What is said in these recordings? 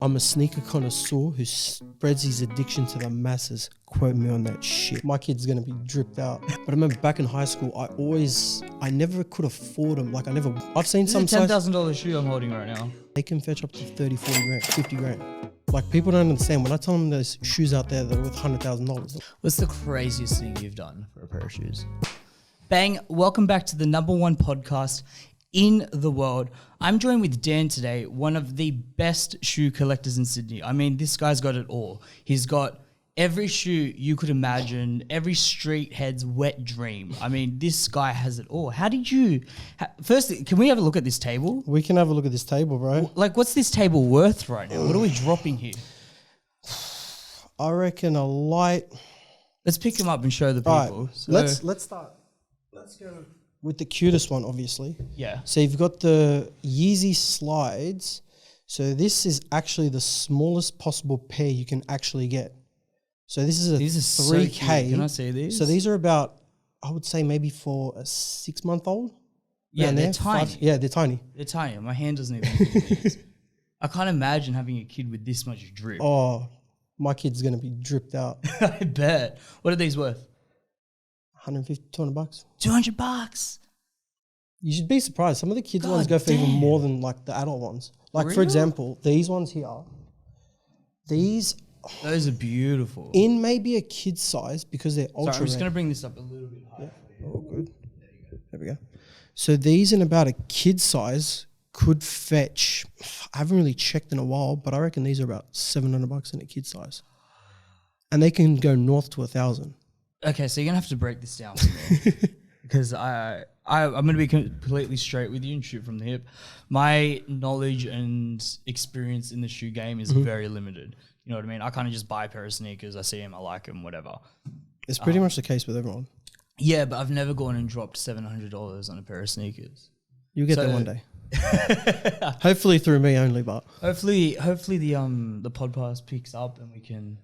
I'm a sneaker connoisseur who spreads his addiction to the masses. Quote me on that shit. My kid's gonna be dripped out. But I remember back in high school, I never could afford them. I've seen This some is a $10,000 shoe I'm holding right now. They can fetch up to 30, 40 grand, 50 grand. Like, people don't understand. When I tell them there's shoes out there that are worth $100,000. What's the craziest thing you've done for a pair of shoes? Bang, welcome back to the #1 podcast in the world. I'm joined with Dan today, one of the best shoe collectors in Sydney. I mean, this guy's got it all. He's got every shoe you could imagine, every street head's wet dream. I mean, this guy has it all. How did you... Firstly, can we have a look at this table? We can have a look at this table, bro. Like, what's this table worth right now? What are we dropping here? I reckon a light... Let's pick him up and show the people. All right, So, let's start. Let's go with the cutest one, obviously. yeah. So you've got the Yeezy slides. So this is actually the smallest possible pair you can actually get. So this is a These are 3K. so cute. Can I see these? So these are about, I would say maybe for a 6-month-old. Yeah, they're tiny. Yeah, they're tiny. They're tiny. My hand doesn't even fit these. I can't imagine having a kid with this much drip. Oh, my kid's going to be dripped out. I bet. What are these worth? 150, $200. $200. You should be surprised. Some of the kids' God ones go for even damn. more than like the adult ones. Like, for Real? example, these ones here. These Those are beautiful. in maybe a kid's size because they're ultra Sorry, I'm just rare. going to bring this up a little bit higher. Oh, good. There we go. So these in about a kid size could fetch, I haven't really checked in a while, but I reckon these are about $700 in a kid size. And they can go north to 1,000. Okay, so you're going to have to break this down for me. Because I'm going to be completely straight with you and shoot from the hip. My knowledge and experience in the shoe game is very limited. You know what I mean? I kind of just buy a pair of sneakers. I see them, I like them, whatever. It's pretty much the case with everyone. Yeah, but I've never gone and dropped $700 on a pair of sneakers. You'll get So- there one day. Hopefully through me only, but Hopefully the podcast picks up and we can,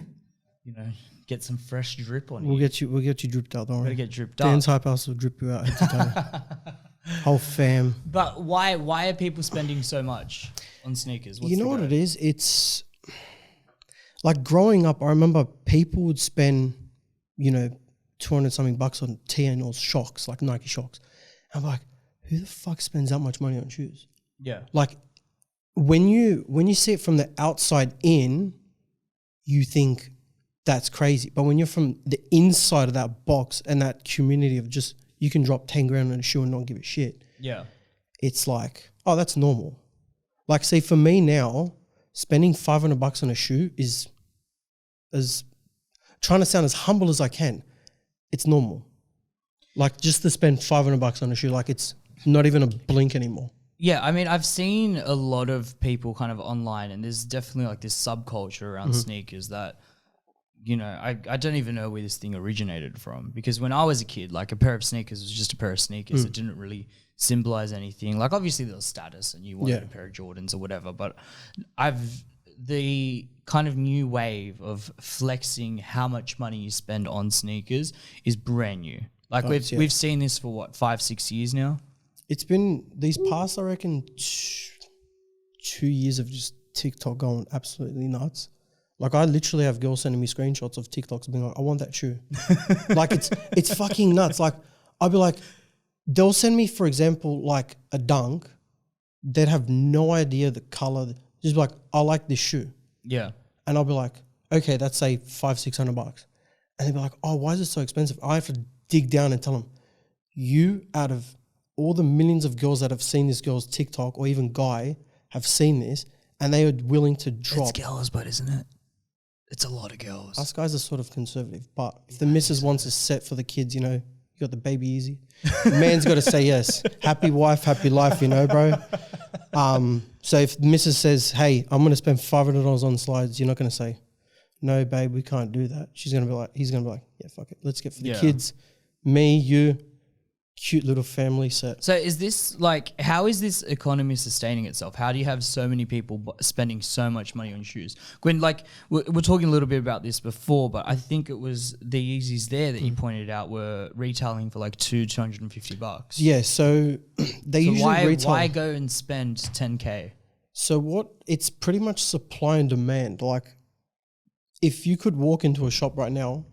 get some fresh drip on we'll you. get you dripped out, don't Gotta worry. get dripped Dan's up. hype house will drip you out head to toe. Whole fam. But why are people spending so much on sneakers? You know what it is? It's like growing up, I remember people would spend, 200 something bucks on TN or shocks, like Nike shocks. I'm like, who the fuck spends that much money on shoes? Yeah. Like when you see it from the outside in, you think that's crazy. But when you're from the inside of that box and that community of just, you can drop 10 grand on a shoe and not give a shit. Yeah. It's like, oh, that's normal. Like, see, for me now, spending $500 on a shoe is as trying to sound as humble as I can. It's normal. Like, just to spend $500 on a shoe, like it's not even a blink anymore. Yeah, I mean, I've seen a lot of people kind of online, and there's definitely like this subculture around sneakers that, I don't even know where this thing originated from. Because when I was a kid, like a pair of sneakers was just a pair of sneakers. It didn't really symbolize anything. Like obviously there was status and you wanted a pair of Jordans or whatever, but the kind of new wave of flexing how much money you spend on sneakers is brand new. Like we've seen this for what, 5-6 years now? It's been these past, I reckon, 2 years of just TikTok going absolutely nuts. Like I literally have girls sending me screenshots of TikToks being like, I want that shoe. Like it's fucking nuts. Like I'll be like, they'll send me, for example, like a Dunk. They'd have no idea the color. Just be like, I like this shoe. Yeah. And I'll be like, okay, that's say $500-600. And they'll be like, oh, why is it so expensive? I have to dig down and tell them, you out of all the millions of girls that have seen this girl's TikTok or even guy have seen this and they are willing to drop. It's girls, but isn't it? It's a lot of girls. Us guys are sort of conservative, but if the missus wants a set for the kids, you got the baby easy. The man's got to say yes. Happy wife, happy life, bro. So if the missus says, hey, I'm going to spend $500 on slides, you're not going to say, no, babe, we can't do that. He's going to be like, yeah, fuck it. Let's get for the kids, me, you, cute little family set. So is this like, how is this economy sustaining itself? How do you have so many people spending so much money on shoes? When like, we're talking a little bit about this before, but I think it was the Yeezys there that you pointed out were retailing for like $250. Yeah, so they usually retail. Why go and spend $10K? So it's pretty much supply and demand. Like, if you could walk into a shop right now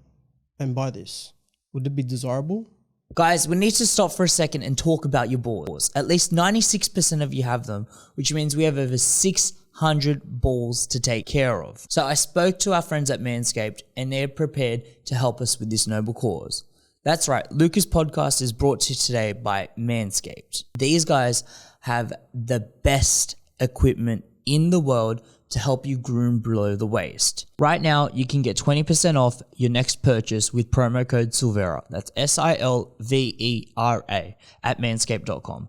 and buy this, would it be desirable? Guys, we need to stop for a second and talk about your balls. At least 96% of you have them, which means we have over 600 balls to take care of. So I spoke to our friends at Manscaped and they're prepared to help us with this noble cause. That's right, Lucas Podcast is brought to you today by Manscaped. These guys have the best equipment in the world to help you groom below the waist. Right now, you can get 20% off your next purchase with promo code Silvera. That's SILVERA at manscaped.com.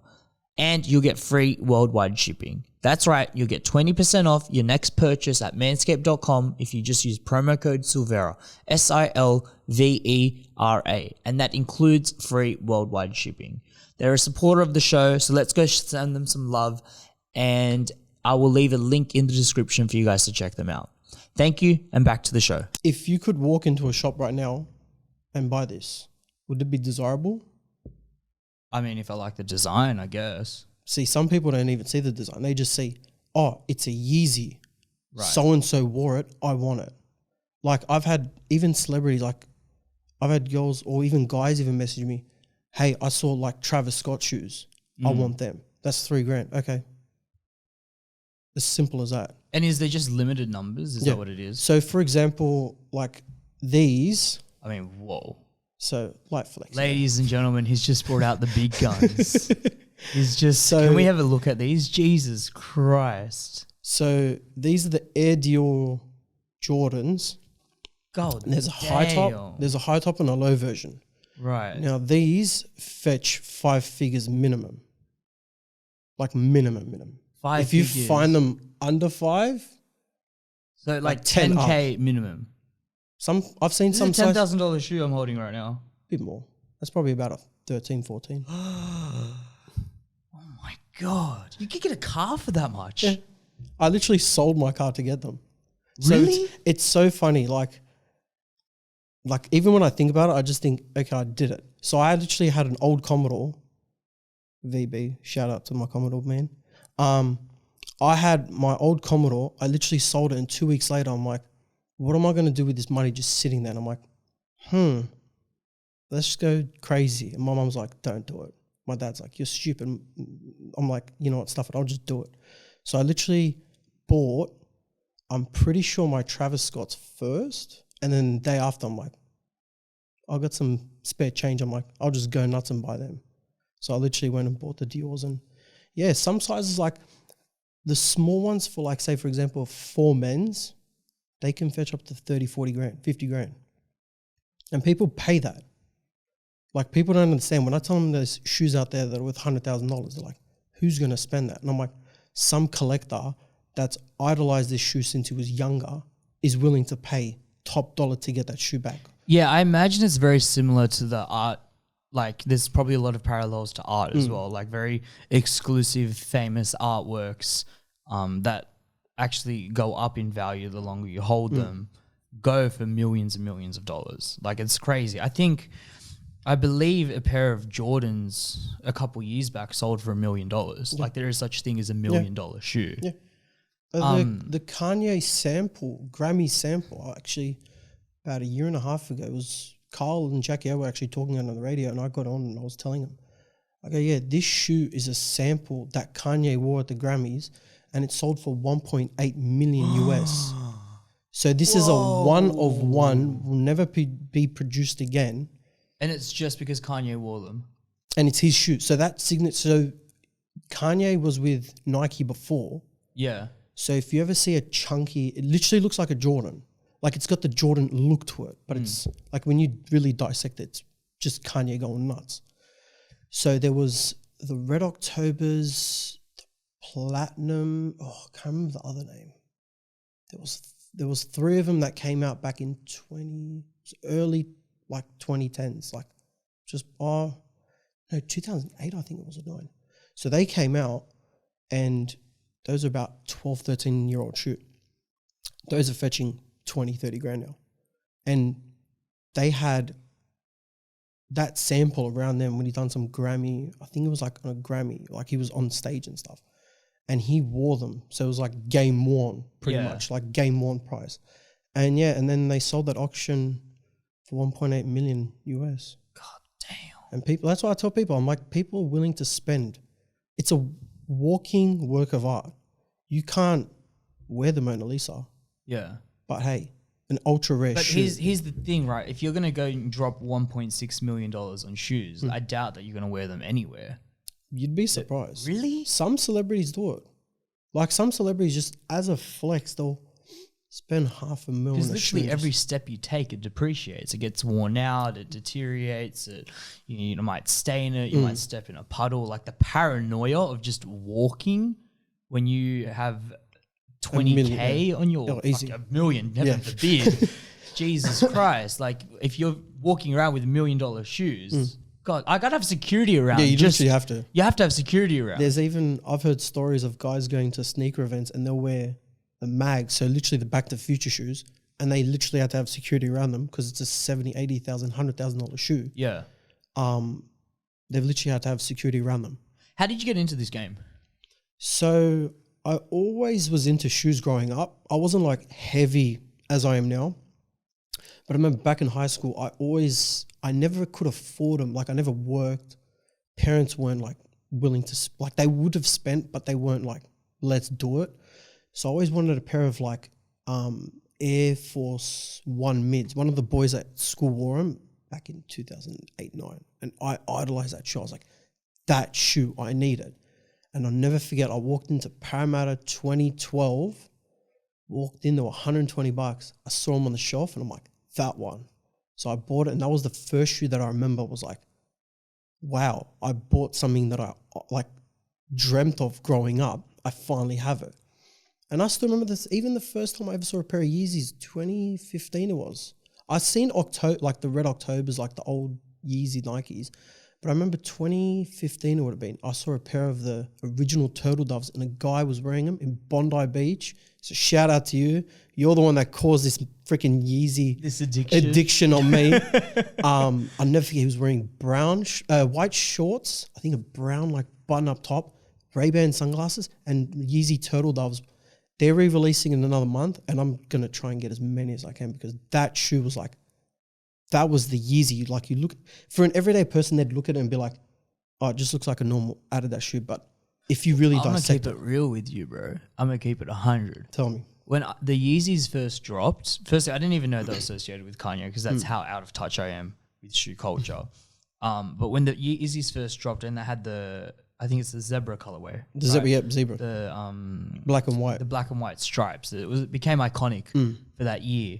And you'll get free worldwide shipping. That's right, you'll get 20% off your next purchase at manscaped.com if you just use promo code Silvera, SILVERA, and that includes free worldwide shipping. They're a supporter of the show, so let's go send them some love, and I will leave a link in the description for you guys to check them out. Thank you, and back to the show. If you could walk into a shop right now and buy this, would it be desirable? I mean, if I like the design, I guess. See, some people don't even see the design. They just see, oh, it's a Yeezy. Right. So-and-so wore it. I want it. Like, I've had even celebrities, like, I've had girls or even guys even message me, hey, I saw like Travis Scott shoes. I want them. That's $3,000. Okay. As simple as that. And is there just limited numbers? Is that what it is? So, for example, like these. I mean, whoa. So, light flex. Ladies and gentlemen, he's just brought out the big guns. He's just, can we have a look at these? Jesus Christ. So, these are the Air Dior Jordans. God, and there's a high top. There's a high top and a low version. Right. Now, these fetch 5 figures minimum. Like minimum. If you find them under 5, so like 10K minimum. I've seen some size. $10,000 shoe I'm holding right now. A bit more. That's probably about a 13, 14. Oh my God. You could get a car for that much. Yeah. I literally sold my car to get them. Really? So it's so funny. Like even when I think about it, I just think, okay, I did it. So I actually had an old Commodore VB. Shout out to my Commodore man. I had my old Commodore. I literally sold it, and 2 weeks later, I'm like, what am I going to do with this money just sitting there? And I'm like, let's just go crazy. And my mom's like, don't do it. My dad's like, you're stupid. I'm like, you know what, stuff it. I'll just do it. So I literally bought, I'm pretty sure my Travis Scott's first. And then the day after, I'm like, I got some spare change. I'm like, I'll just go nuts and buy them. So I literally went and bought the Dior's, and yeah, some sizes, like the small ones for, like, say, for example, 4 men's, they can fetch up to 30, 40 grand, 50 grand. And people pay that. Like, people don't understand. When I tell them there's shoes out there that are worth $100,000, they're like, who's going to spend that? And I'm like, some collector that's idolized this shoe since he was younger is willing to pay top dollar to get that shoe back. Yeah, I imagine it's very similar to the art. Like, there's probably a lot of parallels to art as well, like very exclusive, famous artworks that actually go up in value the longer you hold them, go for millions and millions of dollars. Like, it's crazy. I believe a pair of Jordans a couple years back sold for $1 million. Yeah. Like, there is such thing as $1 million shoe. Yeah. The Kanye sample, Grammy sample, actually, about a year and a half ago, was Carl and Jackie O were actually talking on the radio, and I got on and I was telling them, I go, yeah, this shoe is a sample that Kanye wore at the Grammys, and it sold for 1.8 million US. So this is a one of one, will never be produced again. And it's just because Kanye wore them. And it's his shoe. So that signature, so Kanye was with Nike before. Yeah. So if you ever see a chunky, it literally looks like a Jordan. Like, it's got the Jordan look to it, but it's like, when you really dissect it, it's just Kanye going nuts. So there was the Red Octobers, the Platinum. Oh, I can't remember the other name. There was 3 of them that came out back in early like 2010s, like just 2008 I think it was, or 9. So they came out, and those are about 12, 13-year-old shoe. Those are fetching 20, 30 grand now. And they had that sample around them when he done some Grammy, I think it was like on a Grammy, like he was on stage and stuff. and he wore them. So it was like game worn, pretty Yeah. much like game worn price. And and then they sold that auction for 1.8 million US. God damn. And people, that's why I tell people, I'm like, people are willing to spend. It's a walking work of art. You can't wear the Mona Lisa, Yeah. but hey, an ultra rare But shoe. here's the thing, right? If you're gonna go and drop $1.6 million on shoes, I doubt that you're gonna wear them anywhere. You'd be surprised. Really? Some celebrities do it. Like some celebrities just as a flex, they'll spend $500,000 Because on a shoe. literally every step you take, it depreciates. It gets worn out. It deteriorates. You might stain it. You might step in a puddle. Like the paranoia of just walking when you have 20K on your easy. a million, heaven forbid. Jesus Christ! Like if you're walking around with $1 million shoes, God, I gotta have security around. Yeah, you literally have to. You have to have security around. I've heard stories of guys going to sneaker events and they'll wear the mag, so literally the Back to the Future shoes, and they literally have to have security around them because it's a $70,000, $80,000, $100,000 shoe. Yeah. They've literally had to have security around them. How did you get into this game? So I always was into shoes growing up. I wasn't like heavy as I am now. But I remember back in high school, I never could afford them. Like I never worked. Parents weren't like willing to, like they would have spent, but they weren't like, let's do it. So I always wanted a pair of like Air Force One mids. One of the boys at school wore them back in 2008-9. And I idolized that shoe. I was like, that shoe I needed. And I'll never forget, I walked into Parramatta 2012, walked in, there were $120. I saw them on the shelf and I'm like, that one. So I bought it, and that was the first shoe that I remember was like, wow, I bought something that I like dreamt of growing up. I finally have it. And I still remember this, even the first time I ever saw a pair of Yeezys, 2015 it was. I'd seen like the Red Octobers, like the old Yeezy Nikes. But I remember 2015 it would have been, I saw a pair of the original Turtle Doves and a guy was wearing them in Bondi Beach. So shout out to you. You're the one that caused this freaking Yeezy addiction on me. I'll never forget, he was wearing white shorts, I think a brown like button up top, Ray-Ban sunglasses, and Yeezy Turtle Doves. They're re-releasing in another month, and I'm going to try and get as many as I can because that shoe was like, that was the Yeezy. Like you look, for an everyday person, they'd look at it and be like, oh, it just looks like a normal Adidas shoe. But if you really I'm going to dissect keep it real with you, bro. I'm going to keep it 100. Tell me. When the Yeezys first dropped, firstly, I didn't even know they were associated with Kanye because that's how out of touch I am with shoe culture. But when the Yeezys first dropped and they had I think it's the zebra colorway. Zebra. The Black and white. The black and white stripes. It became iconic for that year.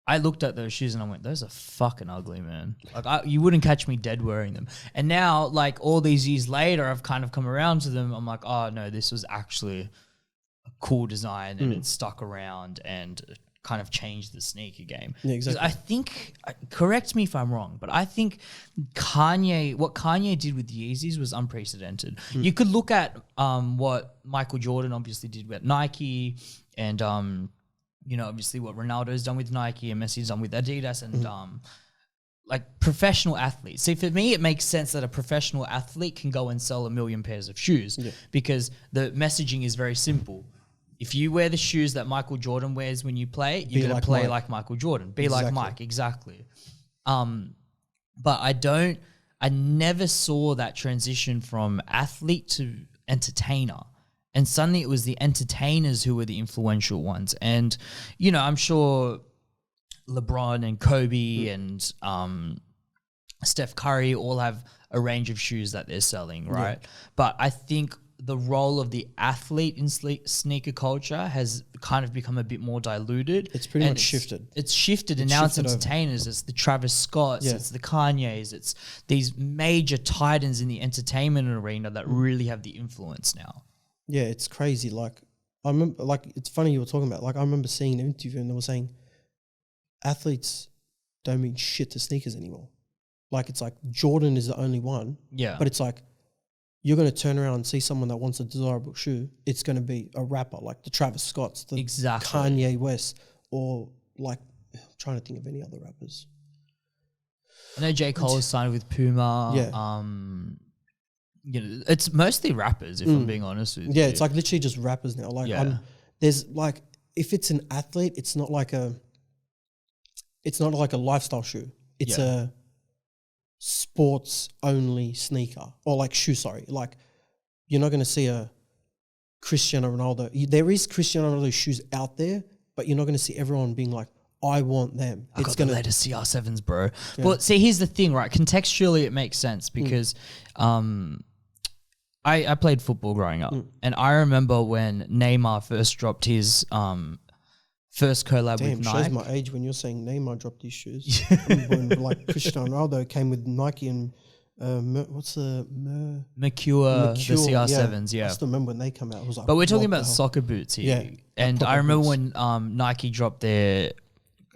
I looked at those shoes and I went, those are fucking ugly, man. Like you wouldn't catch me dead wearing them. And now, like all these years later, I've kind of come around to them. I'm like, oh no, this was actually a cool design and it stuck around and kind of changed the sneaker game. Yeah, exactly. 'Cause I think, correct me if I'm wrong, but I think what Kanye did with the Yeezys was unprecedented. You could look at what Michael Jordan obviously did with Nike and obviously what Ronaldo's done with Nike and Messi's done with Adidas and like professional athletes. See, for me, it makes sense that a professional athlete can go and sell 1 million pairs of shoes because the messaging is very simple. If you wear the shoes that Michael Jordan wears when you play, you're going to play like Michael Jordan. Be like Mike, exactly. But I never saw that transition from athlete to entertainer. And suddenly it was the entertainers who were the influential ones. And, I'm sure LeBron and Kobe and Steph Curry all have a range of shoes that they're selling, right? Yeah. But I think the role of the athlete in sneaker culture has kind of become a bit more diluted. It's pretty much shifted. It's shifted, and now it's entertainers. It's the Travis Scotts, it's the Kanyes, it's these major titans in the entertainment arena that really have the influence now. Yeah, it's crazy. Like, I remember, like, it's funny you were talking about, like, I remember seeing an interview and they were saying athletes don't mean shit to sneakers anymore. Like, it's like Jordan is the only one. Yeah. But it's like, you're going to turn around and see someone that wants a desirable shoe. It's going to be a rapper like the Travis Scotts, the Kanye West, or like, I'm trying to think of any other rappers. I know J. Cole is signed with Puma. Yeah. you know, it's mostly rappers, if I'm being honest with you. Yeah, it's like literally just rappers now. Like, Yeah. there's like, if it's an athlete, it's not like a lifestyle shoe. It's a sports only sneaker or like shoe. Sorry, like you're not going to see a Cristiano Ronaldo. There is Cristiano Ronaldo shoes out there, but you're not going to see everyone being like, I want them. I got the latest CR7s, bro. Yeah. But see, here's the thing, right? Contextually, it makes sense because I played football growing up, and I remember when Neymar first dropped his first collab with Nike. Shows my age when you're saying Neymar dropped these shoes. I remember when like Cristiano Ronaldo came with Nike and what's the Mercure, the CR7s, yeah. I still remember when they come out. It was like, but we're talking what about the hell? soccer boots here. Yeah, And I remember when Nike dropped their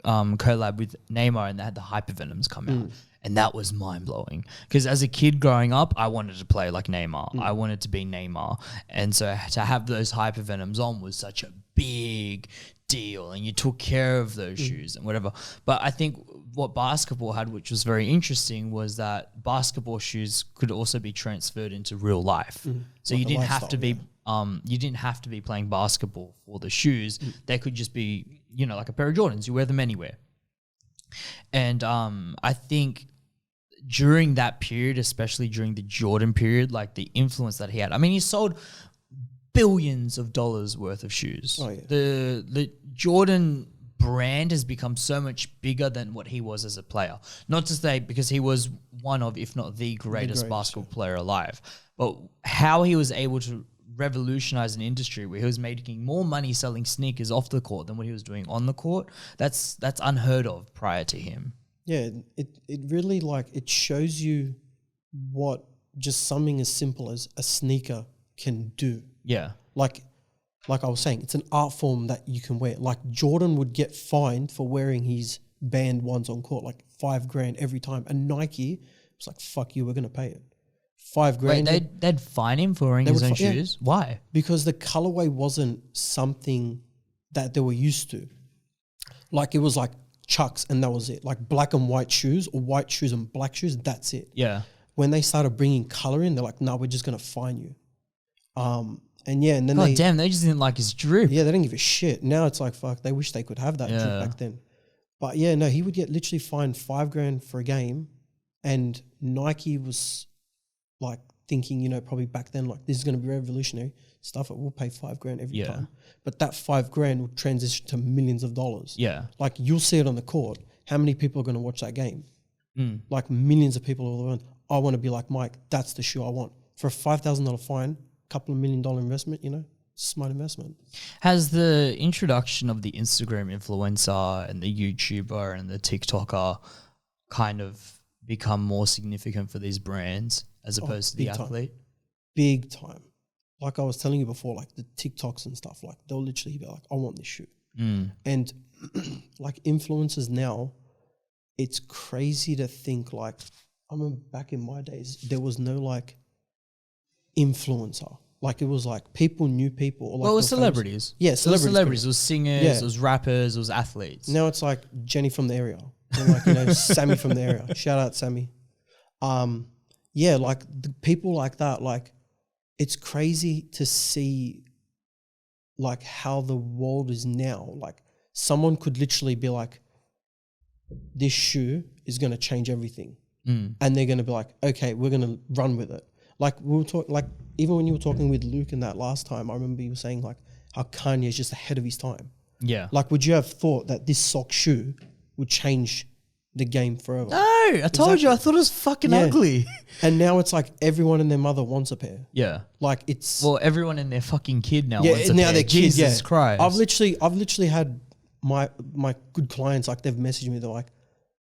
collab with Neymar and they had the Hypervenoms come out. And that was mind-blowing. Because as a kid growing up, I wanted to play like Neymar. I wanted to be Neymar. And so to have those Hypervenoms on was such a big deal. And you took care of those shoes and whatever. But I think what basketball had, which was very interesting, was that basketball shoes could also be transferred into real life. So Like you a didn't have to lifestyle, be you didn't have to be playing basketball for the shoes. They could just be, you know, like a pair of Jordans. You wear them anywhere. And I think during that period, especially during the Jordan period, like the influence that he had. I mean, he sold billions of dollars worth of shoes. Oh, yeah. The Jordan brand has become so much bigger than what he was as a player. Not to say because he was one of, if not the greatest basketball player alive, but how he was able to revolutionize an industry where he was making more money selling sneakers off the court than what he was doing on the court. That's unheard of prior to him. Yeah, it really like it shows you what just something as simple as a sneaker can do. Yeah. Like I was saying, it's an art form that you can wear. Like Jordan would get fined for wearing his band ones on court, like $5,000 every time. And Nike was like, "Fuck you, we're gonna pay it." $5,000. Wait, they'd fine him for wearing his own shoes? Why? Because the colorway wasn't something that they were used to. Like it was like Chucks and that was it. Like black and white shoes or white shoes and black shoes, that's it. Yeah. When they started bringing color in, they're like, "No, we're just gonna fine you." And then God damn, they just didn't like his drip. yeah, they didn't give a shit. Now it's like, fuck, they wish they could have that drip back then. But yeah, no, he would get literally fined $5,000 for a game, and Nike was like thinking, you know, probably back then, like this is going to be revolutionary stuff. It will pay $5,000 every time, but that $5,000 will transition to millions of dollars. Yeah. Like you'll see it on the court. How many people are going to watch that game? Like millions of people all around. I want to be like Mike. That's the shoe I want. For a $5,000 fine, couple of $1 million investment, you know, smart investment. Has the introduction of the Instagram influencer and the YouTuber and the TikToker kind of become more significant for these brands as opposed to the athlete? Big time. Like I was telling you before, like the TikToks and stuff, like they'll literally be like, "I want this shoe." And like influencers now, it's crazy to think like, I remember back in my days, there was no like influencer. Like it was like people knew people. Or like Well, it was celebrities. Yeah, It was celebrities. celebrities. It was singers. Yeah. It was rappers. It was athletes. Now it's like Jenny from the area. Or like, you know, Sammy from the area. Shout out Sammy. Yeah, like the people like that, like it's crazy to see like how the world is now. Like someone could literally be like, this shoe is going to change everything. And they're going to be like, okay, we're going to run with it. Like we were talking, like even when you were talking with Luke in that last time, I remember you were saying like how Kanye is just ahead of his time. Yeah. Like, would you have thought that this sock shoe would change the game forever? No, I told you. I thought it was fucking ugly. And now it's like everyone and their mother wants a pair. Yeah. Like it's Well, everyone and their fucking kid now wants a now pair. they're kids. Jesus Christ. I've literally had my good clients, like they've messaged me. They're like,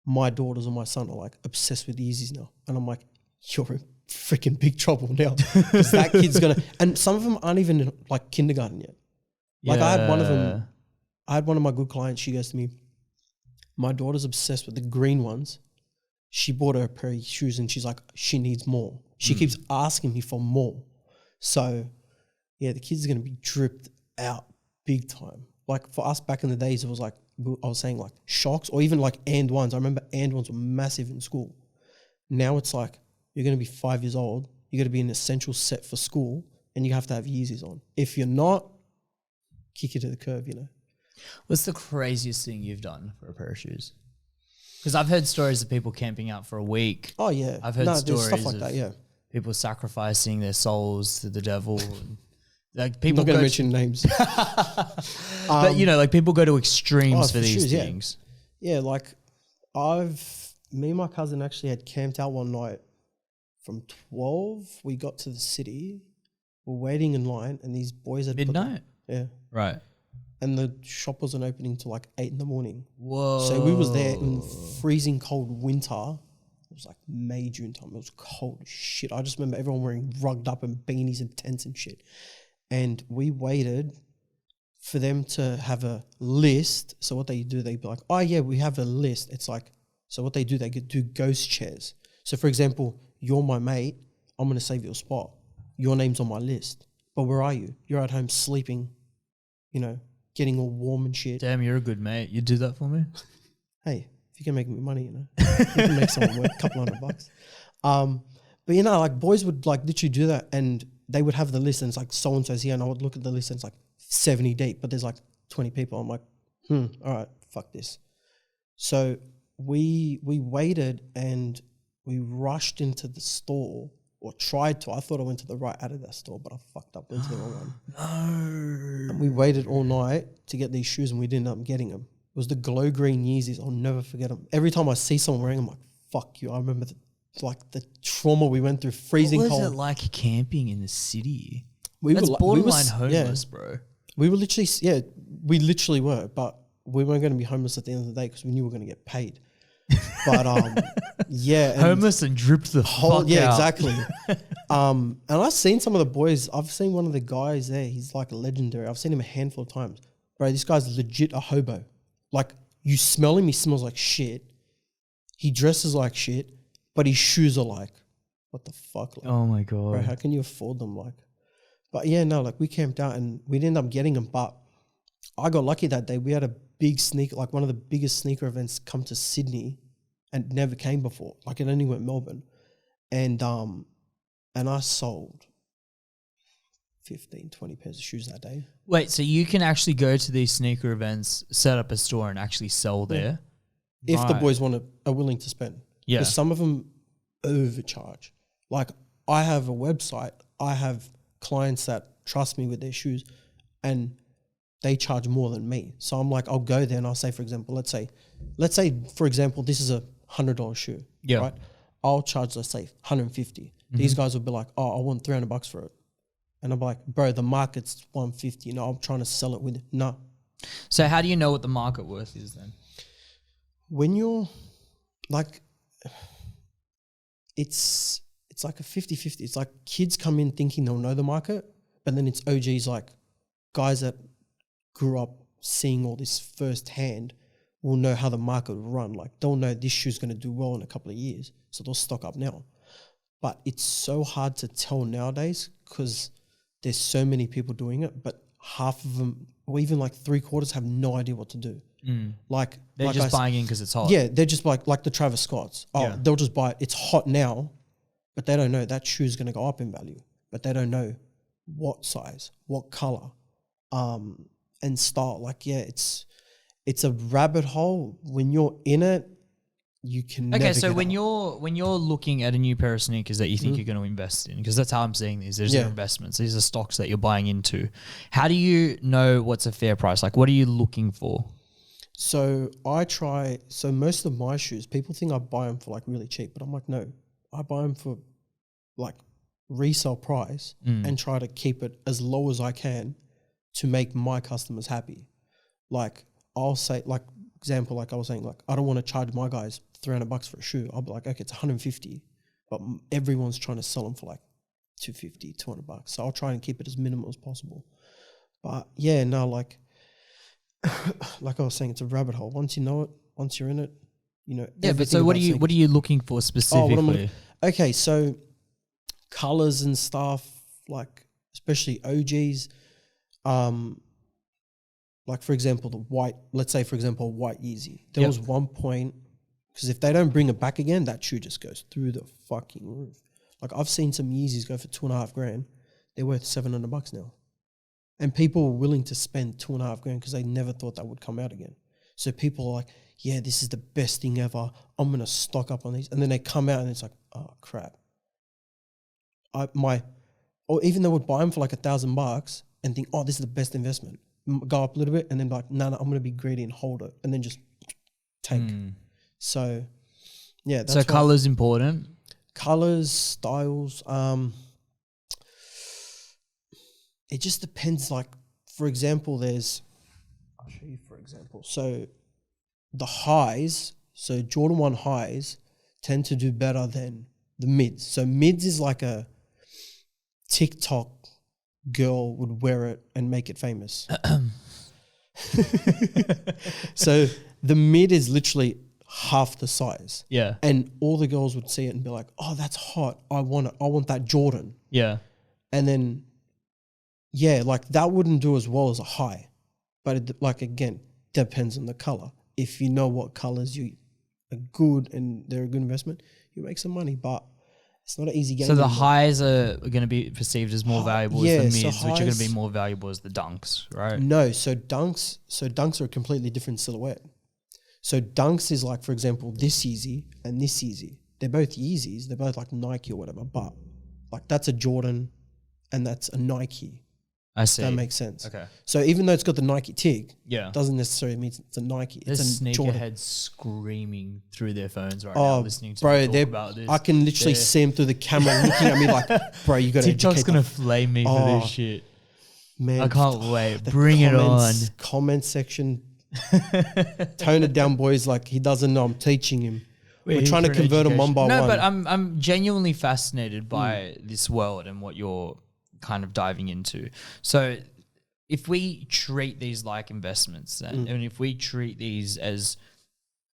my daughters and my son are like obsessed with Yeezys now, and I'm like, you're in freaking big trouble now because that kid's gonna. And some of them aren't even in like kindergarten yet. Like I had one of them. I had one of my good clients. She goes to me, my daughter's obsessed with the green ones. She bought her a pair of shoes and she's like, she needs more. She keeps asking me for more. So yeah, the kid's going to be dripped out big time. Like for us back in the days, it was like, I was saying like shocks or even like and ones. I remember and ones were massive in school. Now it's like, you're going to be 5 years old you got to be an essential set for school, and you have to have Yeezys on. If you're not, kick you to the curb, you know. What's the craziest thing you've done for a pair of shoes? Because I've heard stories of people camping out for a week. Oh yeah, I've heard there's stories stuff like of that. Yeah, people sacrificing their souls to the devil. And, like I'm people not going to go mention names. but you know, like people go to extremes for these shoes, things. Yeah, like me and my cousin actually had camped out one night from 12. We got to the city, we're waiting in line, and these boys had Midnight? Yeah. Right. And the shop wasn't opening till like 8 in the morning. Whoa. So we was there in freezing cold winter. It was like May, June time. It was cold as shit. I just remember everyone wearing rugged up and beanies and tents and shit. And we waited for them to have a list. So what they do, they'd be like, oh yeah, we have a list. It's like, so what they do, they do ghost chairs. So for example, you're my mate, I'm going to save your spot. Your name's on my list. But where are you? You're at home sleeping, you know, getting all warm and shit. Damn, you're a good mate. You do that for me? Hey, if you can make me money, you know, you can make someone work a couple $100. But you know, like boys would like literally do that, and they would have the list, and it's like so and so's here, and I would look at the list, and it's like 70 deep, but there's like 20 people. I'm like, all right, fuck this. So we waited and we rushed into the store, or tried to. I thought I went to the right Adidas store, but I fucked up, went to the wrong one. No. And we waited all night to get these shoes, and we didn't end up getting them. It was the glow green Yeezys. I'll never forget them. Every time I see someone wearing them, I'm like, fuck you. I remember the trauma we went through, freezing What was cold. it like camping in the city? We That's were borderline homeless, bro. We were literally, we literally were, but we weren't going to be homeless at the end of the day because we knew we were going to get paid. But yeah, and Homeless and dripped the fuck out. exactly. And I've seen some of the boys. I've seen one of the guys there. He's like a legendary. I've seen him a handful of times, bro. This guy's legit a hobo. Like, you smell him, he smells like shit. He dresses like shit, but his shoes are like, what the fuck? Like, Oh my God. bro, how can you afford them? Like, but yeah, no, like we camped out and we didn't end up getting them, but I got lucky that day. We had a big sneaker, like one of the biggest sneaker events come to Sydney, and never came before. Like, it only went Melbourne. And I sold 15, 20 pairs of shoes that day. Wait, so you can actually go to these sneaker events, set up a store and actually sell there? If the Right. boys are willing to spend. Yeah. Because some of them overcharge. Like, I have a website, I have clients that trust me with their shoes, and they charge more than me. So I'm like, I'll go there and I'll say, for example, let's say, for example, this is a $100 shoe. Yeah. Right? I'll charge, let's say, 150. These guys will be like, oh, I want $300 for it. And I'm like, bro, the market's 150. You know, I'm trying to sell it with, no. So how do you know what the market worth is then? When you're like, it's like a 50-50. It's like kids come in thinking they'll know the market, but then it's OGs, like guys that grew up seeing all this firsthand will know how the market will run. Like, they'll know this shoe's going to do well in a couple of years, so they'll stock up now. But it's so hard to tell nowadays because there's so many people doing it, but half of them, or even like 3/4, have no idea what to do. Like, They're just buying in because it's hot. yeah, they're just like the Travis Scotts. Oh, Yeah. they'll just buy it. It's hot now, but they don't know that shoe's going to go up in value. But they don't know what size, what color, and style. Like, yeah, it's a rabbit hole. When you're in it, you can. Okay, never so get when out. you're looking at a new pair of sneakers that you think you're going to invest in, because that's how I'm seeing these. There's Yeah. your investments. These are stocks that you're buying into. How do you know what's a fair price? Like, what are you looking for? So most of my shoes, people think I buy them for like really cheap, but I'm like, no, I buy them for like resale price and try to keep it as low as I can to make my customers happy. Like, I'll say, like, example, like I was saying, like, I don't want to charge my guys $300 for a shoe. I'll be like, okay, it's 150, but everyone's trying to sell them for like 250, $200. So I'll try and keep it as minimal as possible. But yeah, no, like I was saying, it's a rabbit hole. Once you know it, once you're in it, you know. Yeah, but so what are you looking for specifically? Okay, so colors and stuff, like especially OGs, like for example, the white. Let's say for example, a white Yeezy. There was one point, because if they don't bring it back again, that shoe just goes through the fucking roof. Like I've seen some Yeezys go for $2,500. They're worth $700 now. And people were willing to spend $2,500 because they never thought that would come out again. So people are like, yeah, this is the best thing ever. I'm going to stock up on these. And then they come out and it's like, oh, crap. Or even they would buy them for like $1,000 and think, oh, this is the best investment. Go up a little bit and then be like, no, I'm going to be greedy and hold it. And then just take. So, yeah. That's so colour's important? Colours, styles. It just depends. Like, for example, I'll show you for example. So the highs, so Jordan 1 highs tend to do better than the mids. So mids is like a TikTok girl would wear it and make it famous. So the mid is literally half the size. Yeah. And all the girls would see it and be like, oh, that's hot. I want it. I want that Jordan. Yeah. And then, yeah, like that wouldn't do as well as a high. But it, like, again, depends on the color. If you know what colors you are good and they're a good investment, you make some money. But it's not an easy game. So the highs are going to be perceived as more valuable as the mids, so which are going to be more valuable as the dunks, right? No, so dunks are a completely different silhouette. So dunks is like, for example, this Yeezy and this Yeezy. They're both Yeezys. They're both like Nike or whatever. But like that's a Jordan and that's a Nike. I see. That makes sense. Okay. So even though it's got the Nike tick, Yeah. doesn't necessarily mean it's a Nike. There's It's a Jordan. sneakerheads screaming through their phones right now, listening to bro, me talk about this. I can literally see him through the camera looking at me like, bro, you got to TikTok's educate going them. to flame me for this shit. Man, I can't wait. the Bring it on. Comment section. Tone it down, boys. Like he doesn't know I'm teaching him. We're trying to convert them one by one. No, but I'm genuinely fascinated by this world and what you're kind of diving into. So if we treat these like investments and if we treat these as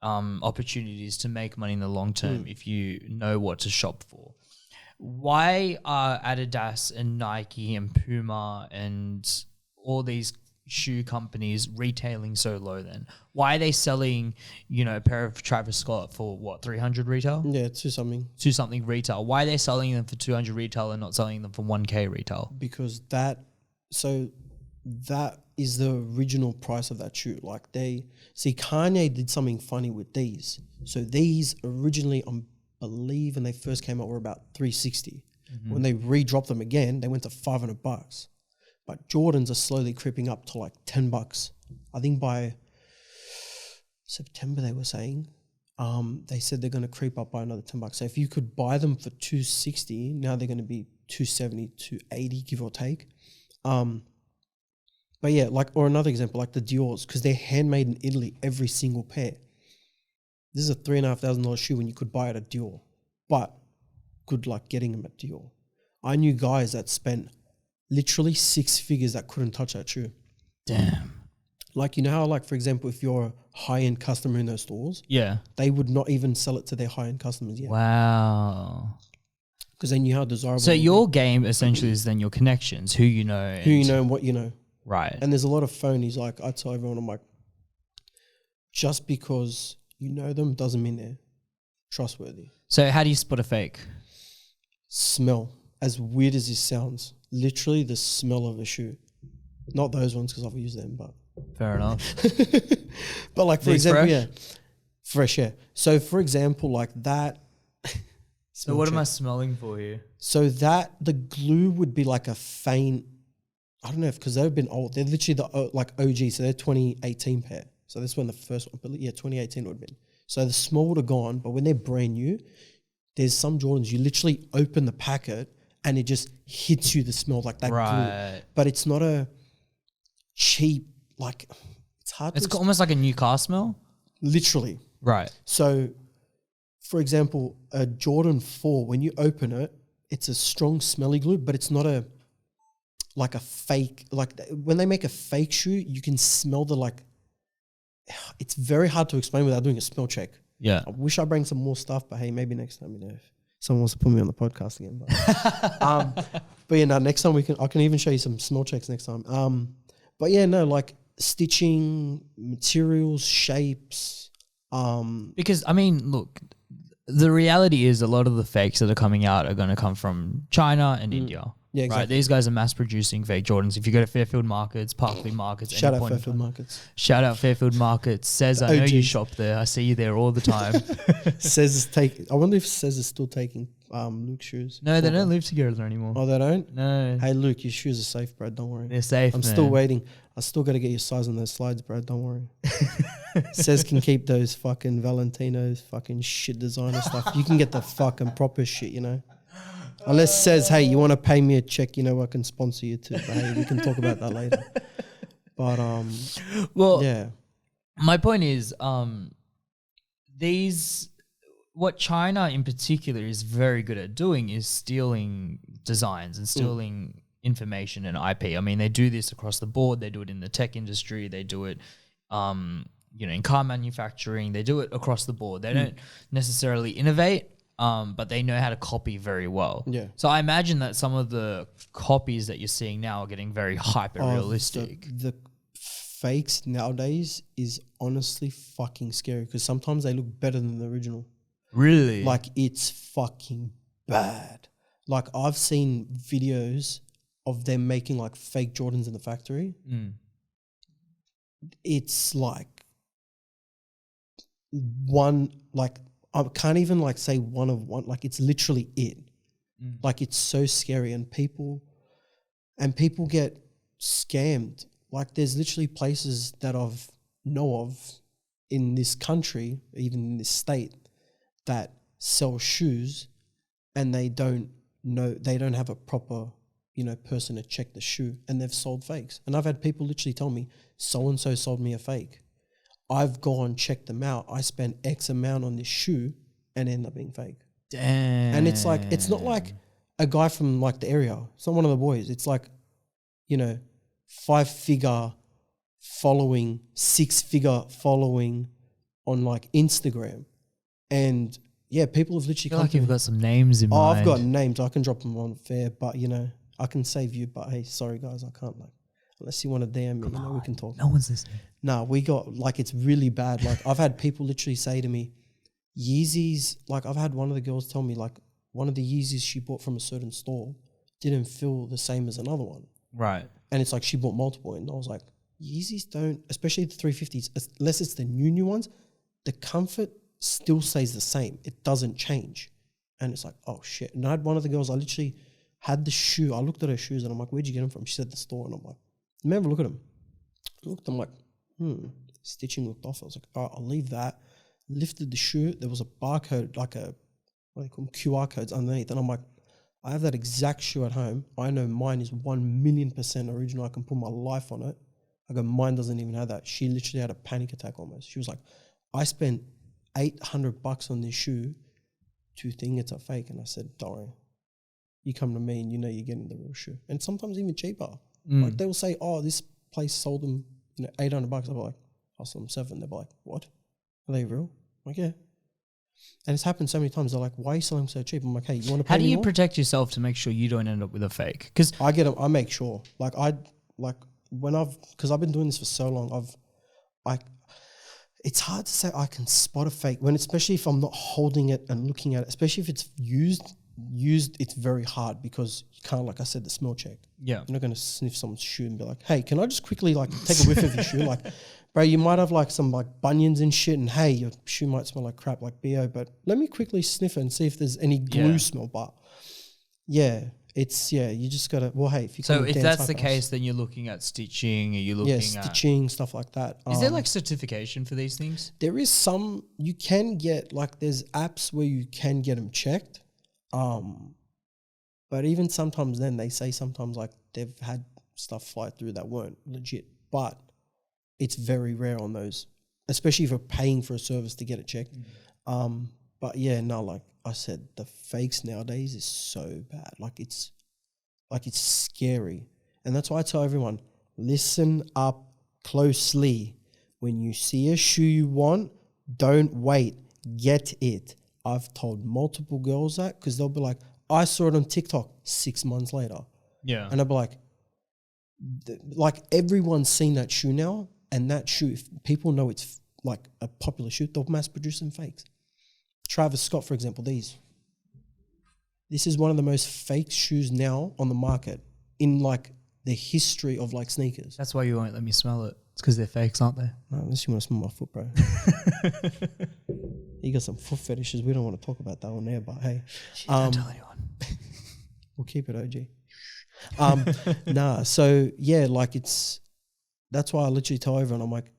opportunities to make money in the long term, if you know what to shop for, why are Adidas and Nike and Puma and all these shoe companies retailing so low then? Why are they selling, a pair of Travis Scott for what, 300 retail? Yeah, to something. To something retail. Why are they selling them for 200 retail and not selling them for 1K retail? Because that is the original price of that shoe. Like Kanye did something funny with these. So these originally, I believe when they first came out were about 360. When they re-dropped them again, they went to $500. But Jordans are slowly creeping up to like $10. I think by September they were saying, they said they're going to creep up by another $10. So if you could buy them for $260, now they're going to be $270, $280, give or take. But yeah, or another example, like the Dior's, because they're handmade in Italy, every single pair. This is a $3,500 shoe when you could buy it at Dior, but good luck getting them at Dior. I knew guys that spent literally 6 figures that couldn't touch that shoe. Damn. Like, how, like, for example, if you're a high-end customer in those stores, Yeah. they would not even sell it to their high-end customers yet. Wow. Because they knew how desirable So it would your game essentially is then your connections, who you know. be. Who you know and what you know. Right. And there's a lot of phonies. Like, I tell everyone, I'm like, just because you know them doesn't mean they're trustworthy. So how do you spot a fake? Smell. As weird as this sounds, literally the smell of a shoe. Not those ones because I've used them, but. Fair enough. But like, for These example, fresh? fresh, yeah. So for example, like that. So what am I smelling for here? So the glue would be like a faint, I don't know because they've been old. They're literally the like OG. So they're 2018 pair. So that's when the first one, but yeah, 2018 would have been. So the smell would have gone, but when they're brand new, there's some Jordans, you literally open the packet and it just hits you the smell like that Right. glue. But it's not a cheap, like, it's hard It's to almost like a new car smell. literally. Right. So, for example, a Jordan 4, when you open it, it's a strong smelly glue, but it's not a fake, like when they make a fake shoe, you can smell it's very hard to explain without doing a smell check. Yeah. I wish I bring some more stuff, but hey, maybe next time, if someone wants to put me on the podcast again. But yeah, no, next time I can even show you some smell checks next time. But yeah, no, like stitching, materials, shapes. Because I mean, look, the reality is a lot of the fakes that are coming out are going to come from China and India. Yeah, exactly. Right, these guys are mass producing fake Jordans. If you go to Fairfield Markets, Parkley Markets, Shout any out point in Fairfield time- Markets. Shout out Fairfield Markets. Says I know you OGs. shop there. I see you there all the time. Says is taking. I wonder if Says is still taking Luke's shoes. No, they don't live together anymore. Oh, they don't. No, Hey, Luke, your shoes are safe, bro. Don't worry. they're safe. I'm still waiting. I still got to get your size on those slides, bro. Don't worry. Says can keep those fucking Valentino's fucking shit designer stuff. You can get the fucking proper shit, you know. Unless Says, hey, you want to pay me a check, you know, I can sponsor you too. But hey, we can talk about that later. But Well, yeah, my point is, what China in particular is very good at doing is stealing designs and stealing information and IP. I mean, they do this across the board. They do it in the tech industry. They do it, in car manufacturing. They do it across the board. They don't necessarily innovate, but they know how to copy very well. Yeah. So I imagine that some of the copies that you're seeing now are getting very hyper realistic. The fakes nowadays is honestly fucking scary because sometimes they look better than the original. Really? Like it's fucking bad. Like I've seen videos of them making like fake Jordans in the factory. It's like one, like I can't even like say one of one. Like it's literally it. Like it's so scary, and people get scammed. Like there's literally places that I've know of in this country, even in this state, that sell shoes, and they don't have a proper, person to check the shoe, and they've sold fakes. And I've had people literally tell me, so and so sold me a fake. I've gone checked them out. I spent X amount on this shoe, and it ended up being fake. Damn. And it's like, it's not like a guy from like the area. It's not one of the boys. It's like, 5-figure following, 6-figure following on like Instagram. And yeah, people have literally I feel like you've got some names in Oh, mind. I've got names. I can drop them on fair, but I can save you. But hey, sorry guys, I can't unless you want to DM me, we can talk. No one's listening. No, we got it's really bad. Like I've had people literally say to me, Yeezys, like I've had one of the girls tell me like one of the Yeezys she bought from a certain store didn't feel the same as another one. Right. And it's like she bought multiple, and I was like, Yeezys don't, especially the 350s, unless it's the new ones, the comfort still stays the same. It doesn't change. And it's like, oh shit. And I had one of the girls, I literally had the shoe. I looked at her shoes and I'm like, where'd you get them from? She said the store. And I'm like, let me have a look at them. I looked, I'm like, stitching looked off. I was like, all right, I'll leave that. Lifted the shoe. There was a barcode, like a, what do you call them, QR codes underneath. And I'm like, I have that exact shoe at home. I know mine is 1,000,000% original. I can put my life on it. I go, mine doesn't even have that. She literally had a panic attack almost. She was like, I spent $800 on this shoe to think it's a fake. And I said, don't worry. You come to me and you're getting the real shoe. And sometimes even cheaper. Like they will say, oh, this place sold them $800. I'll be like, I'll sell them $7. They'll be like, what? Are they real? I'm like, yeah. And it's happened so many times. They're like, why are you selling them so cheap? I'm like, hey, you want to pay How do me you more? protect yourself to make sure you don't end up with a fake? Because I get them. I make sure. Because I've been doing this for so long. It's hard to say I can spot a fake especially if I'm not holding it and looking at it. Especially if it's used, it's very hard because you can't, like I said, the smell check. yeah, You're not going to sniff someone's shoe and be like, hey, can I just quickly take a whiff of your shoe? Like, bro, you might have some bunions and shit, and hey, your shoe might smell like crap, like BO, but let me quickly sniff it and see if there's any glue smell. But yeah, you just got to, well, hey, if you so come if dance that's like the us, case, then you're looking at stitching, or you're looking at stitching, stuff like that. Is there certification for these things? There is some, you can get, there's apps where you can get them checked. But even sometimes then they say sometimes they've had stuff fly through that weren't legit, but it's very rare on those, especially if you're paying for a service to get it checked. But yeah, no, like I said, the fakes nowadays is so bad. It's scary. And that's why I tell everyone, listen up closely. When you see a shoe you want, don't wait, get it. I've told multiple girls that because they'll be like, I saw it on TikTok 6 months later. Yeah. And I'll be like everyone's seen that shoe now, and that shoe, if people know it's a popular shoe, they'll mass produce some fakes. Travis Scott, for example, this is one of the most fake shoes now on the market in like the history of like sneakers. That's why you won't let me smell it. It's because they're fakes, aren't they? No, unless you want to smell my foot, bro. You got some foot fetishes. We don't want to talk about that on there, but hey. Don't tell anyone. We'll keep it OG. Nah, so yeah, like that's why I literally tell everyone, I'm like,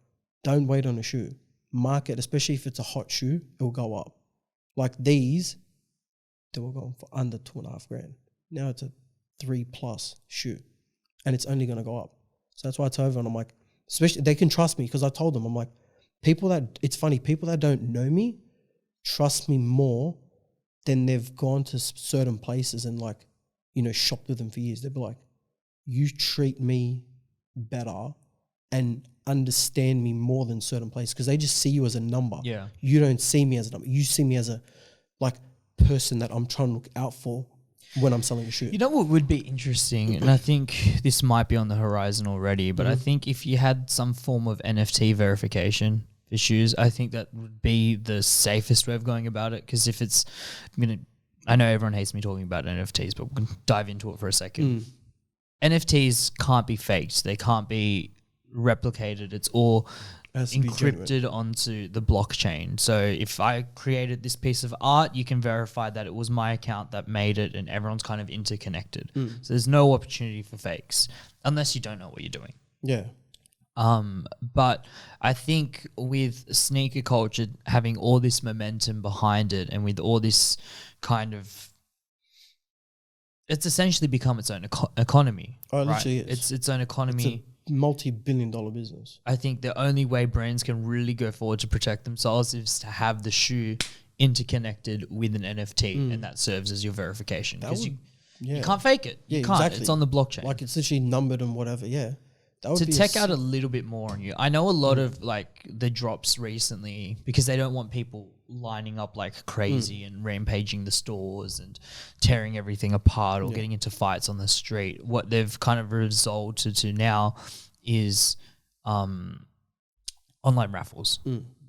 don't wait on a shoe. Market, especially if it's a hot shoe, it will go up. Like these, they were going for under $2,500. Now it's a 3+ shoe and it's only going to go up. So that's why I tell everyone, I'm like, especially they can trust me because I told them, I'm like, it's funny, people that don't know me trust me more than they've gone to certain places and like, you know, shopped with them for years. They'll be like, you treat me better and understand me more than certain places because they just see you as a number. Yeah. You don't see me as a number. You see me as a like person that I'm trying to look out for when I'm selling a shoe. You know what would be interesting, and I think this might be on the horizon already, but I think if you had some form of NFT verification for shoes, I think that would be the safest way of going about it. Because if it's, I know everyone hates me talking about NFTs, but we can dive into it for a second. NFTs can't be faked. They can't be replicated. It's all encrypted onto the blockchain. So if I created this piece of art, you can verify that it was my account that made it, and everyone's kind of interconnected. So there's no opportunity for fakes unless you don't know what you're doing. Yeah. But I think with sneaker culture having all this momentum behind it, and with all this kind of, it's essentially become its own economy. Oh, it right? literally is. It's its own economy. It's a multi-billion-dollar business. I think the only way brands can really go forward to protect themselves is to have the shoe interconnected with an NFT, and that serves as your verification. Because you can't fake it. You can't. Exactly. It's on the blockchain. Like it's literally numbered and whatever. Yeah. That would To be tech out a little bit more on you, I know a lot of like the drops recently, because they don't want people lining up like crazy and rampaging the stores and tearing everything apart or getting into fights on the street. What they've kind of resolved to now is online raffles.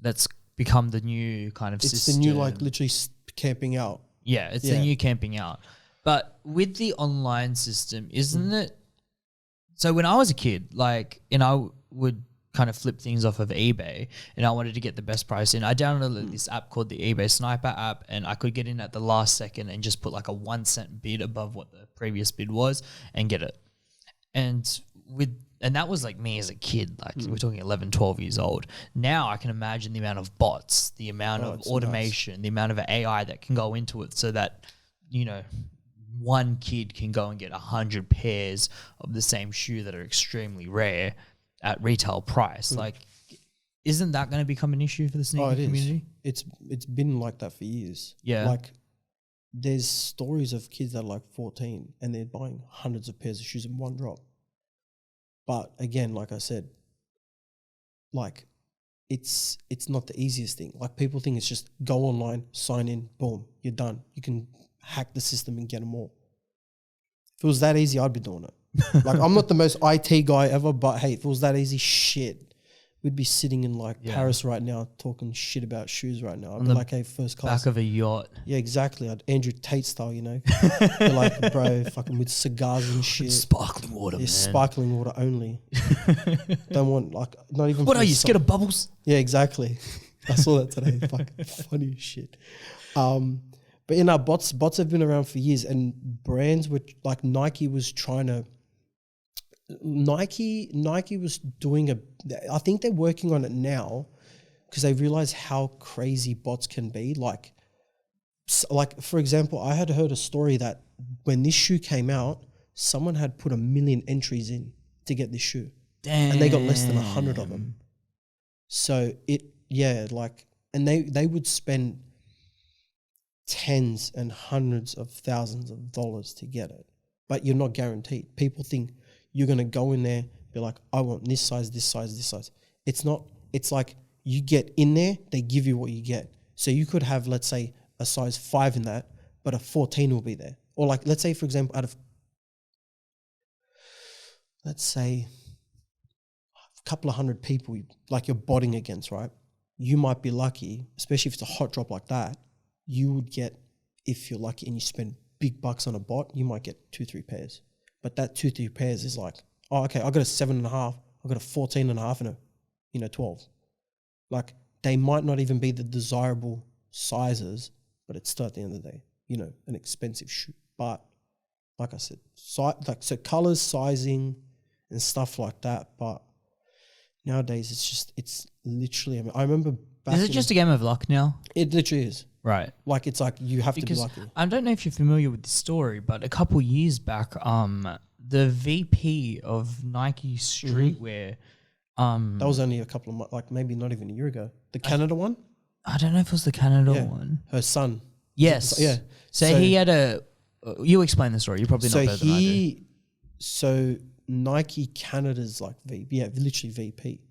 That's become the new kind of system. It's the new like literally camping out. Yeah, it's the new camping out. But with the online system, isn't it? So when I was a kid, like, and I would kind of flip things off of eBay and I wanted to get the best price in, I downloaded this app called the eBay Sniper app, and I could get in at the last second and just put like a 1 cent bid above what the previous bid was and get it. And that was like me as a kid, like we're talking 11, 12 years old. Now I can imagine the amount of bots, the amount of automation, the amount of AI that can go into it so that, you know, one kid can go and get 100 pairs of the same shoe that are extremely rare at retail price. Like, isn't that going to become an issue for the sneaker community? It's been like that for years. Yeah. Like, there's stories of kids that are like 14 and they're buying hundreds of pairs of shoes in one drop. But again, like I said, like it's not the easiest thing. Like people think it's just go online, sign in, boom, you're done. You can hack the system and get them all. If it was that easy, I'd be doing it. Like I'm not the most IT guy ever, but hey, if it was that easy, shit, we'd be sitting in like Paris right now talking shit about shoes right now. I'd be like, hey, first class. Back of a yacht. Yeah, exactly. I'd Andrew Tate style, you know. Be like, bro, fucking with cigars and shit. Sparkling water, man. Sparkling water only. Don't want like not even. What are you scared of bubbles? Yeah, exactly. I saw that today. Fucking funny as shit. But you know, bots have been around for years, and brands were like Nike was doing I think they're working on it now because they realize how crazy bots can be. Like for example, I had heard a story that when this shoe came out, someone had put 1 million entries in to get this shoe. Damn. And they got less than 100 of them. So and they would spend tens and hundreds of thousands of dollars to get it, but you're not guaranteed. People think you're going to go in there, be like, I want this size, this size, this size. It's not, it's like you get in there, they give you what you get. So you could have, let's say, a size 5 in that, but a 14 will be there. Or like, let's say, for example, out of, let's say, a couple of hundred people, like you're botting against, right? You might be lucky, especially if it's a hot drop like that, you would get, if you're lucky and you spend big bucks on a bot, you might get 2-3 pairs. But that 2-3 pairs is like, oh, okay, I got a 7.5, I got a 14.5 and a 12. Like, they might not even be the desirable sizes, but it's still at the end of the day, an expensive shoe. But like I said, so colors, sizing, and stuff like that. But nowadays, it's literally. I remember back. Is it just a game of luck now? It literally is. Right. Like, it's like you have to be lucky. I don't know if you're familiar with this story, but a couple years back, the VP of Nike streetwear. That was only a couple of months, like maybe not even a year ago. The Canada one? I don't know if it was the Canada one. Her son. Yes. Yeah. So he had you explain the story. You're probably not better than I do. So Nike Canada's like literally VP.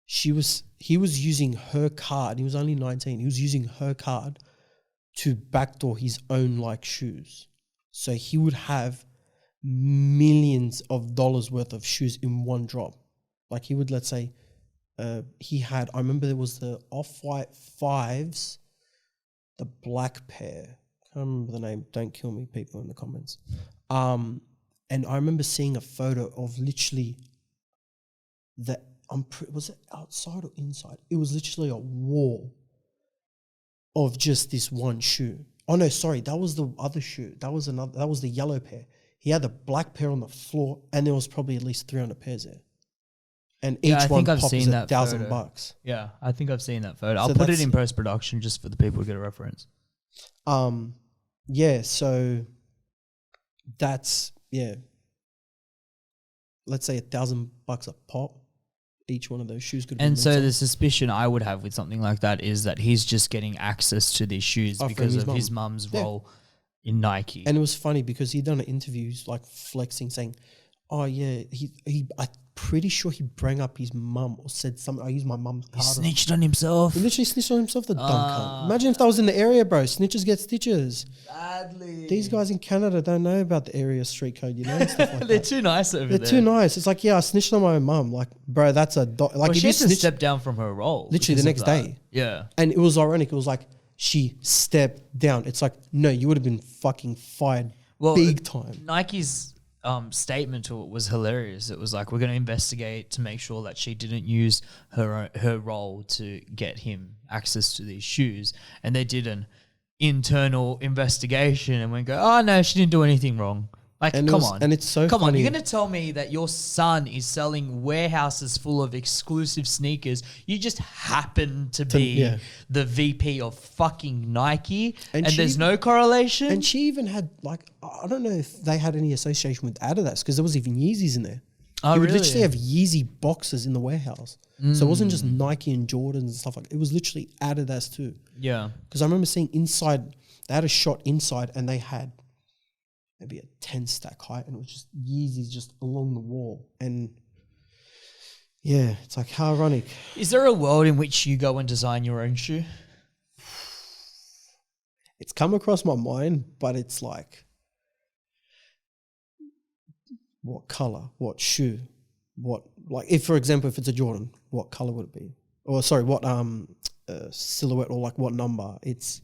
He was using her card. He was only 19. He was using her card to backdoor his own like shoes. So he would have millions of dollars worth of shoes in one drop. Like, he would, let's say, he had, I remember there was the Off-White 5s, the black pair. I can't remember the name. Don't kill me, people in the comments. And I remember seeing a photo of literally was it outside or inside? It was literally a wall of just this one shoe. Oh no, sorry, that was the other shoe. That was the yellow pair. He had the black pair on the floor, and there was probably at least 300 pairs there. And each one pops $1,000. Yeah, I think I've seen that photo. I'll put it in post-production just for the people to get a reference. Yeah, so that's, let's say $1,000 a pop. Each one of those shoes could be. And so the suspicion I would have with something like that is that he's just getting access to these shoes because of his mum's role in Nike. And it was funny because he'd done an interview, like flexing, saying, oh yeah, I'm pretty sure he brought up his mum or said something. I use my mum's card. He snitched on himself. He literally snitched on himself, the dumb cunt. Imagine if that was in the area, bro. Snitches get stitches. Badly. These guys in Canada don't know about the area street code, and stuff like They're too nice over there. They're too nice. It's like, yeah, I snitched on my own mum. Like, bro, that's a... Like, she had to step down from her role. Literally the next day. Yeah. And it was ironic. It was like, she stepped down. It's like, no, you would have been fucking fired big time. Nike's statement to it was hilarious. It was like, we're going to investigate to make sure that she didn't use her role to get him access to these shoes. And they did an internal investigation and went, oh no, she didn't do anything wrong. Like, and come on. And it's so Come funny. on, you're going to tell me that your son is selling warehouses full of exclusive sneakers. You just happen to be the VP of fucking Nike and there's no correlation? And she even had, like, I don't know if they had any association with Adidas because there was even Yeezys in there. Oh, you would literally have Yeezy boxes in the warehouse. So it wasn't just Nike and Jordans and stuff like that. It was literally Adidas too. Yeah. Because I remember seeing inside, they had a shot inside and they had maybe a 10 stack height and it was just Yeezys just along the wall. And yeah, it's like, how ironic. Is there a world in which you go and design your own shoe? It's come across my mind, but it's like, what color, what shoe, what, like, if for example, if it's a Jordan, what color would it be? Or sorry, what silhouette or like what number? It's,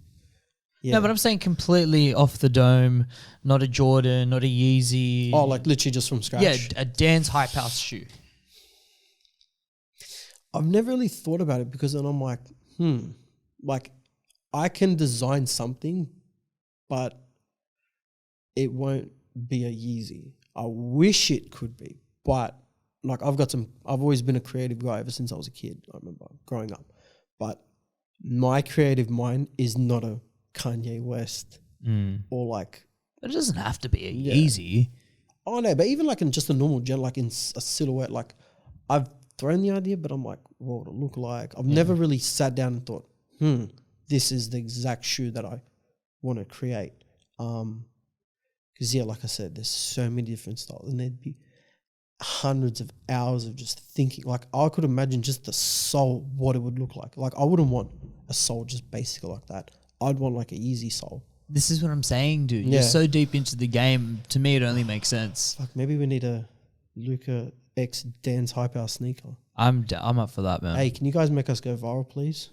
yeah. No, but I'm saying completely off the dome, not a Jordan, not a Yeezy. Oh, like literally just from scratch? Yeah, a Dan's Hype House shoe. I've never really thought about it because then I'm like, like I can design something, but it won't be a Yeezy. I wish it could be, but like I've always been a creative guy ever since I was a kid. I remember growing up, but my creative mind is not a Kanye West or like. It doesn't have to be a Yeezy. Oh no, but even like in just a normal gen, like in a silhouette, like I've thrown the idea, but I'm like, what would it look like? I've never really sat down and thought, this is the exact shoe that I want to create. Because like I said, there's so many different styles and there'd be hundreds of hours of just thinking. Like I could imagine just the sole, what it would look like. Like I wouldn't want a sole just basic like that. I'd want like an easy sole. This is what I'm saying, dude. You're so deep into the game. To me, it only makes sense. Like maybe we need a Luca X Dan's Hype House sneaker. I'm up for that, man. Hey, can you guys make us go viral, please?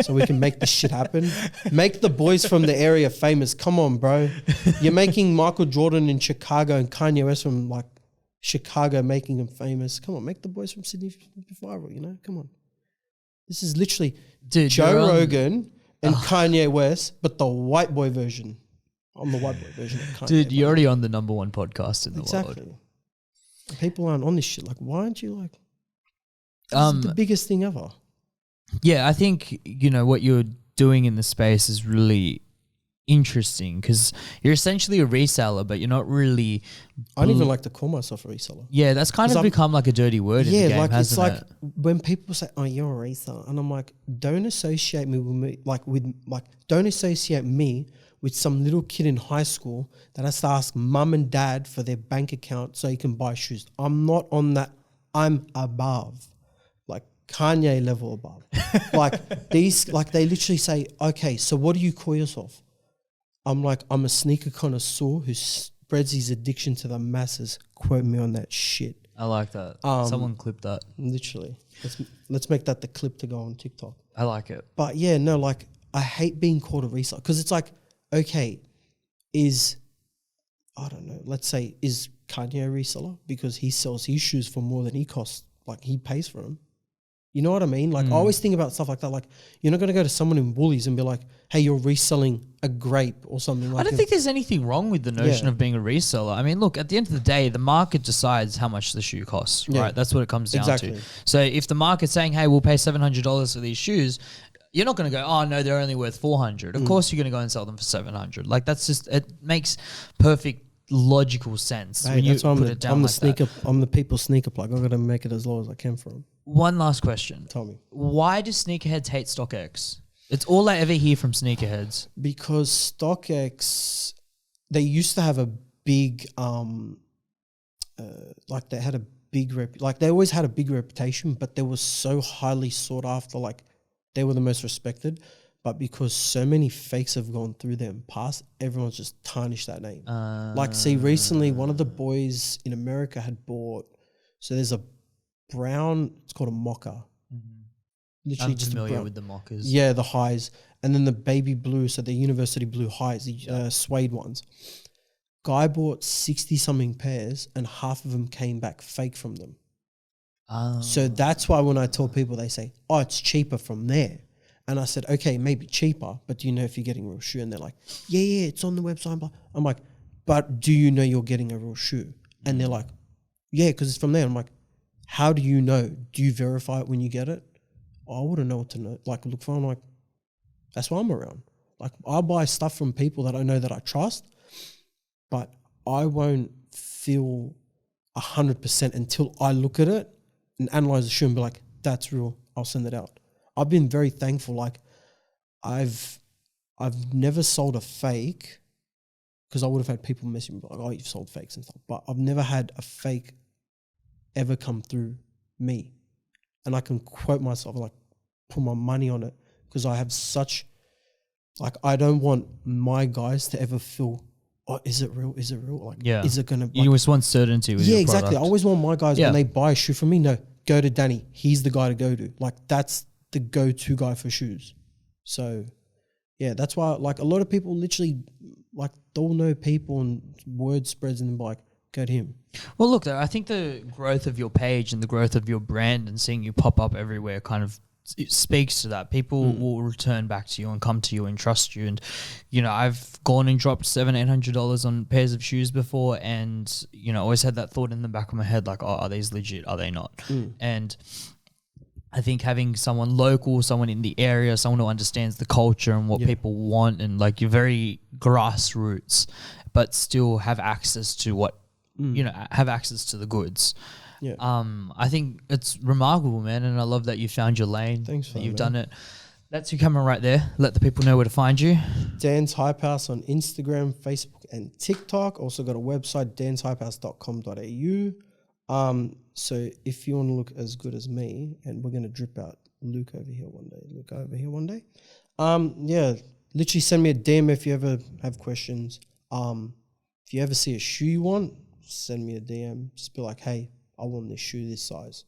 So we can make this shit happen. Make the boys from the area famous. Come on, bro. You're making Michael Jordan in Chicago and Kanye West from like Chicago, making them famous. Come on, make the boys from Sydney viral, you know? Come on. This is literally Joe Rogan and Kanye West, but the white boy version. I'm the white boy version of Kanye. Dude, you're already on the #1 podcast in the world. Exactly. People aren't on this shit. Like, why aren't you like... This is the biggest thing ever. Yeah, I think, you know, what you're doing in the space is really interesting because you're essentially a reseller, but you're not really... I don't even like to call myself a reseller. Yeah, that's kind of become like a dirty word in the game, like hasn't it's like when people say, "Oh, you're a reseller," and I'm like, don't associate me don't associate me with some little kid in high school that has to ask mum and dad for their bank account so he can buy shoes. I'm not on that. I'm above. Kanye level above. They literally say, okay, so what do you call yourself? I'm like, I'm a sneaker connoisseur who spreads his addiction to the masses. Quote me on that shit. I like that. Someone clip that. Literally. Let's make that the clip to go on TikTok. I like it. But yeah, no, like I hate being called a reseller because it's like, okay, I don't know, let's say, is Kanye a reseller because he sells his shoes for more than he costs, like he pays for them. You know what I mean? Like I always think about stuff like that. Like you're not going to go to someone in Woolies and be like, hey, you're reselling a grape or something like that. I don't think there's anything wrong with the notion of being a reseller. I mean, look, at the end of the day, the market decides how much the shoe costs, right? That's what it comes down to. So if the market's saying, hey, we'll pay $700 for these shoes, you're not going to go, oh, no, they're only worth $400. Of course you're going to go and sell them for $700. Like that's just, it makes perfect logical sense. Hey, when you that's why put it down like that. I'm the people's sneaker plug. I'm going to make it as low as I can for them. One last question. Tell me. Why do sneakerheads hate StockX? It's all I ever hear from sneakerheads. Because StockX, they used to have a big, they had a big they always had a big reputation, but they were so highly sought after, like they were the most respected. But because so many fakes have gone through them past, everyone's just tarnished that name. Recently, one of the boys in America had bought, so there's a brown, it's called a mocha. Literally I'm just familiar with the mockers. Yeah, the highs. And then the baby blue, so the university blue highs, the suede ones. Guy bought 60-something pairs and half of them came back fake from them. So that's why when I tell people, they say, oh, it's cheaper from there. And I said, okay, maybe cheaper, but do you know if you're getting a real shoe? And they're like, yeah, it's on the website. I'm like, but do you know you're getting a real shoe? And they're like, yeah, because it's from there. I'm like, how do you know? Do you verify it when you get it? I wouldn't know what to know. Like, look for. I'm like, that's why I'm around. Like, I buy stuff from people that I know that I trust, but I won't feel 100% until I look at it and analyze the shoe and be like, that's real. I'll send it out. I've been very thankful. Like, I've never sold a fake because I would have had people messaging me like, oh, you've sold fakes and stuff. But I've never had a fake ever come through me. And I can quote myself, like, put my money on it because I have such, like, I don't want my guys to ever feel, oh, is it real? Is it real? Like, is it going to... You just want certainty with your exactly. product. I always want my guys, when they buy a shoe from me, no, go to Danny. He's the guy to go to. Like, that's the go-to guy for shoes. So, yeah, that's why, like, a lot of people literally, like, they'll know people and word spreads and they're like, go to him. Well, look, though, I think the growth of your page and the growth of your brand and seeing you pop up everywhere kind of it speaks to that. People will return back to you and come to you and trust you. And, you know, I've gone and dropped $700-800 on pairs of shoes before and, you know, always had that thought in the back of my head, like, oh, are these legit? Are they not? And I think having someone local, someone in the area, someone who understands the culture and what people want and, like, you're very grassroots, but still have access to what, you know, have access to the goods. Yeah. I think it's remarkable, man, and I love that you found your lane. Thanks for that that, you've man. done it. That's your camera right there. Let the people know where to find you. Dan's Hype House on Instagram, Facebook, and TikTok. Also got a website, danshypehouse.com.au. So if you want to look as good as me, and we're going to drip out Luke over here one day. Yeah, literally send me a DM if you ever have questions. If you ever see a shoe you want, send me a DM. Just be like, hey, I want this shoe this size.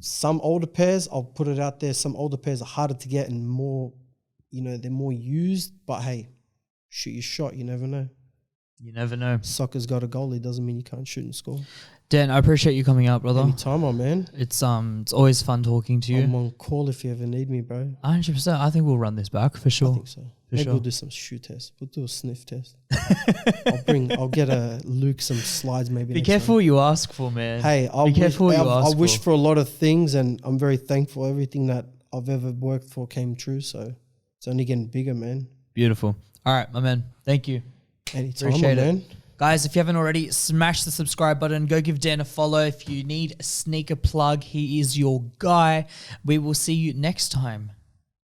Some older pairs, I'll put it out there, some older pairs are harder to get and more, they're more used. But hey, shoot your shot. You never know. You never know. Soccer's got a goalie. Doesn't mean you can't shoot and score. Dan, I appreciate you coming out, brother. Anytime, my man. It's always fun talking to you. I'm on call if you ever need me, bro. 100%. I think we'll run this back for sure. I think so. Maybe we'll do some shoe tests. We'll do a sniff test. I'll get Luke some slides maybe. Be careful what you ask for, man. Hey, I wish for a lot of things, and I'm very thankful. Everything that I've ever worked for came true. So it's only getting bigger, man. Beautiful. All right, my man. Thank you. Anytime, Appreciate my it. man. Guys, if you haven't already, smash the subscribe button. Go give Dan a follow. If you need a sneaker plug, he is your guy. We will see you next time.